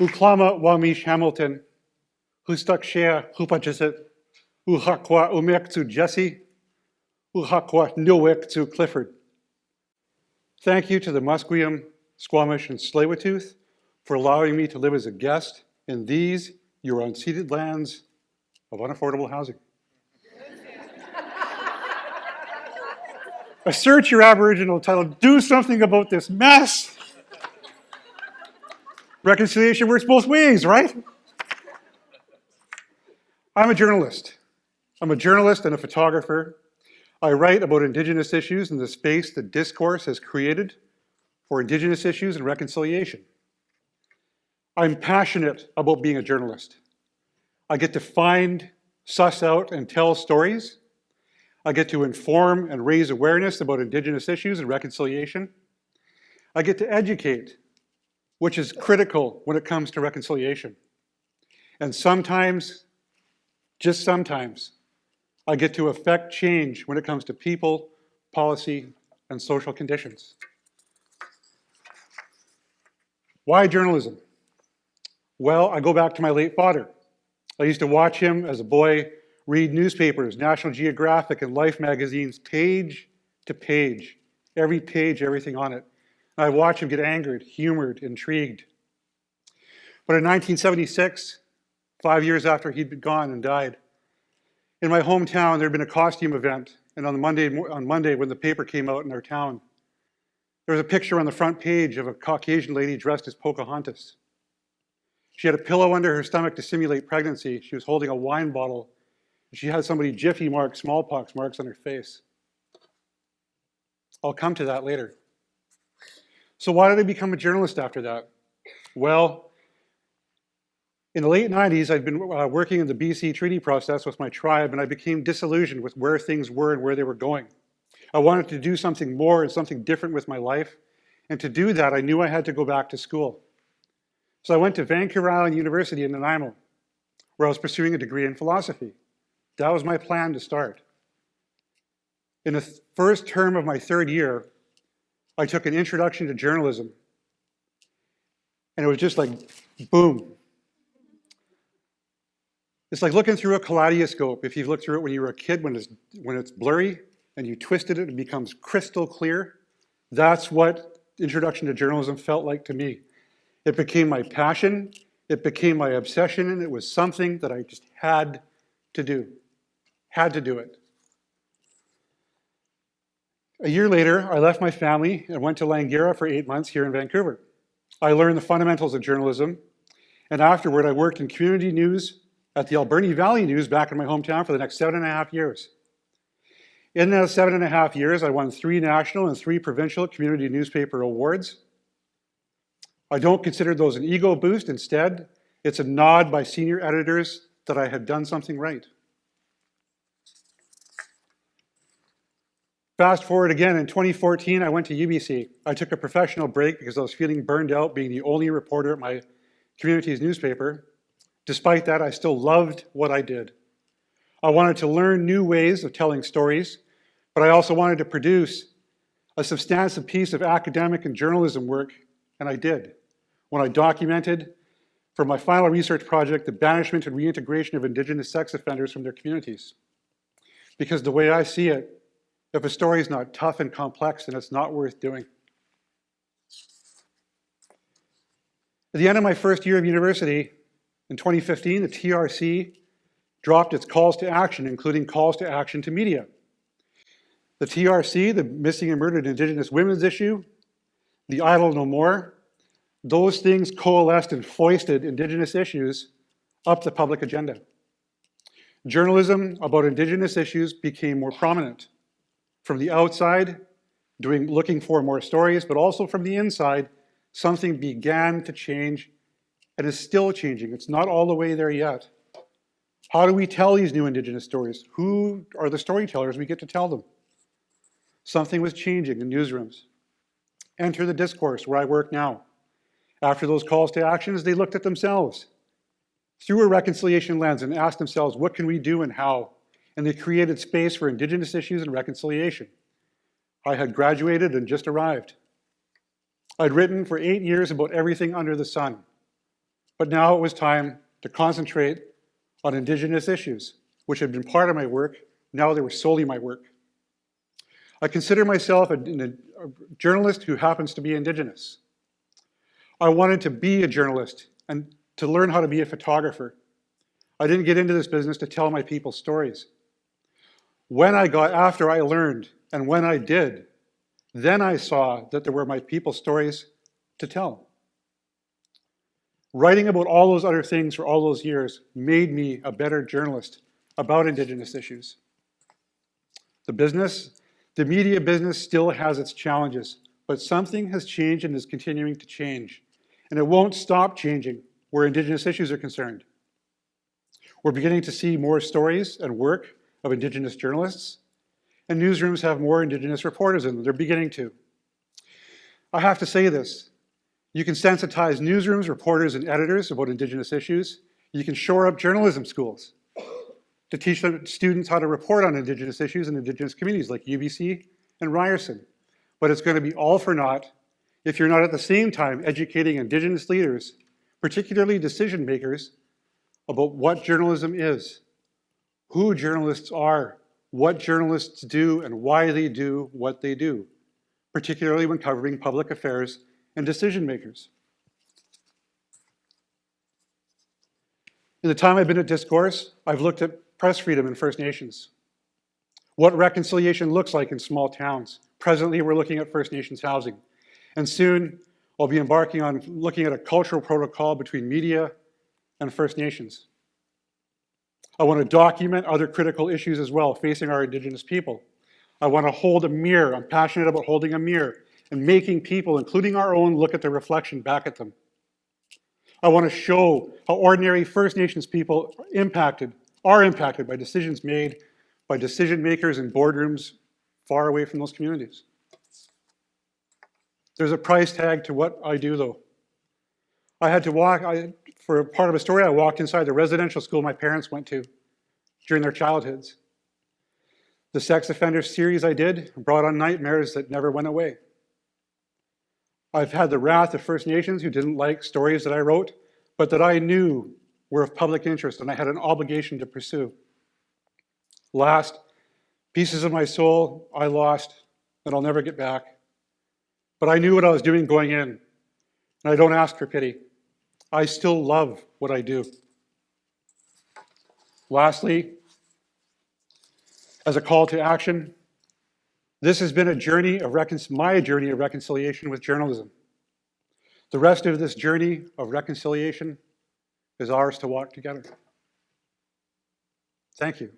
Uklama Wawmeesh Hamilton, Hustakshea Hupajisit, Uhakwa Umek to Jesse, Uhakwa Nilwek to Clifford. Thank you to the Musqueam, Squamish, and Tsleil-Waututh for allowing me to live as a guest in these, your unceded lands of unaffordable housing. Assert your Aboriginal title, do something about this mess. Reconciliation works both ways, right? I'm a journalist. I'm a journalist and a photographer. I write about Indigenous issues in the space that discourse has created for Indigenous issues and reconciliation. I'm passionate about being a journalist. I get to find, suss out, and tell stories. I get to inform and raise awareness about Indigenous issues and reconciliation. I get to educate, which is critical when it comes to reconciliation. And sometimes, just sometimes, I get to affect change when it comes to people, policy, and social conditions. Why journalism? Well, I go back to my late father. I used to watch him as a boy read newspapers, National Geographic and Life magazines, page to page, every page, everything on it. And I'd watch him get angered, humored, intrigued. But in 1976, 5 years after he'd been gone and died, in my hometown, there had been a costume event. And on Monday, when the paper came out in our town, there was a picture on the front page of a Caucasian lady dressed as Pocahontas. She had a pillow under her stomach to simulate pregnancy. She was holding a wine bottle. She had somebody Jiffy mark, smallpox marks on her face. I'll come to that later. So why did I become a journalist after that? Well, in the late 90s, I'd been working in the BC treaty process with my tribe, and I became disillusioned with where things were and where they were going. I wanted to do something more and something different with my life. And to do that, I knew I had to go back to school. So I went to Vancouver Island University in Nanaimo, where I was pursuing a degree in philosophy. That was my plan to start. In the first term of my third year, I took an introduction to journalism. And it was just like, boom. It's like looking through a kaleidoscope. If you've looked through it when you were a kid, when it's blurry, and you twisted it, it becomes crystal clear. That's what introduction to journalism felt like to me. It became my passion, it became my obsession, and it was something that I just had to do. Had to do it. A year later, I left my family and went to Langara for 8 months here in Vancouver. I learned the fundamentals of journalism, and afterward I worked in community news at the Alberni Valley News back in my hometown for the next 7.5 years. In those 7.5 years, I won 3 national and 3 provincial community newspaper awards. I don't consider those an ego boost. Instead, it's a nod by senior editors that I had done something right. Fast forward again, in 2014, I went to UBC. I took a professional break because I was feeling burned out being the only reporter at my community's newspaper. Despite that, I still loved what I did. I wanted to learn new ways of telling stories, but I also wanted to produce a substantive piece of academic and journalism work, and I did. When I documented, for my final research project, the banishment and reintegration of Indigenous sex offenders from their communities. Because the way I see it, if a story is not tough and complex, then it's not worth doing. At the end of my first year of university, in 2015, the TRC dropped its calls to action, including calls to action to media. The TRC, the Missing and Murdered Indigenous Women's issue, the Idle No More, those things coalesced and foisted Indigenous issues up the public agenda. Journalism about Indigenous issues became more prominent. From the outside, looking for more stories, but also from the inside, something began to change and is still changing. It's not all the way there yet. How do we tell these new Indigenous stories? Who are the storytellers we get to tell them? Something was changing in newsrooms. Enter the discourse where I work now. After those calls to actions, they looked at themselves through a reconciliation lens and asked themselves, what can we do and how? And they created space for Indigenous issues and reconciliation. I had graduated and just arrived. I'd written for 8 years about everything under the sun. But now it was time to concentrate on Indigenous issues, which had been part of my work. Now they were solely my work. I consider myself a journalist who happens to be Indigenous. I wanted to be a journalist and to learn how to be a photographer. I didn't get into this business to tell my people's stories. After I learned, and when I did, then I saw that there were my people's stories to tell. Writing about all those other things for all those years made me a better journalist about Indigenous issues. The media business still has its challenges, but something has changed and is continuing to change. And it won't stop changing where Indigenous issues are concerned. We're beginning to see more stories and work of Indigenous journalists, and newsrooms have more Indigenous reporters in them. They're beginning to. I have to say this. You can sensitize newsrooms, reporters, and editors about Indigenous issues. You can shore up journalism schools to teach students how to report on Indigenous issues in Indigenous communities like UBC and Ryerson. But it's going to be all for naught if you're not at the same time educating Indigenous leaders, particularly decision makers, about what journalism is, who journalists are, what journalists do, and why they do what they do, particularly when covering public affairs and decision makers. In the time I've been at Discourse, I've looked at press freedom in First Nations, what reconciliation looks like in small towns. Presently, we're looking at First Nations housing. And soon, I'll be embarking on looking at a cultural protocol between media and First Nations. I want to document other critical issues as well facing our Indigenous people. I want to hold a mirror. I'm passionate about holding a mirror and making people, including our own, look at the reflection back at them. I want to show how ordinary First Nations people are impacted by decisions made by decision makers in boardrooms far away from those communities. There's a price tag to what I do, though. I had to for part of a story, I walked inside the residential school my parents went to during their childhoods. The sex offender series I did brought on nightmares that never went away. I've had the wrath of First Nations who didn't like stories that I wrote, but that I knew were of public interest and I had an obligation to pursue. Last, pieces of my soul I lost that I'll never get back. But I knew what I was doing going in, and I don't ask for pity. I still love what I do. Lastly, as a call to action, this has been my journey of reconciliation with journalism. The rest of this journey of reconciliation is ours to walk together. Thank you.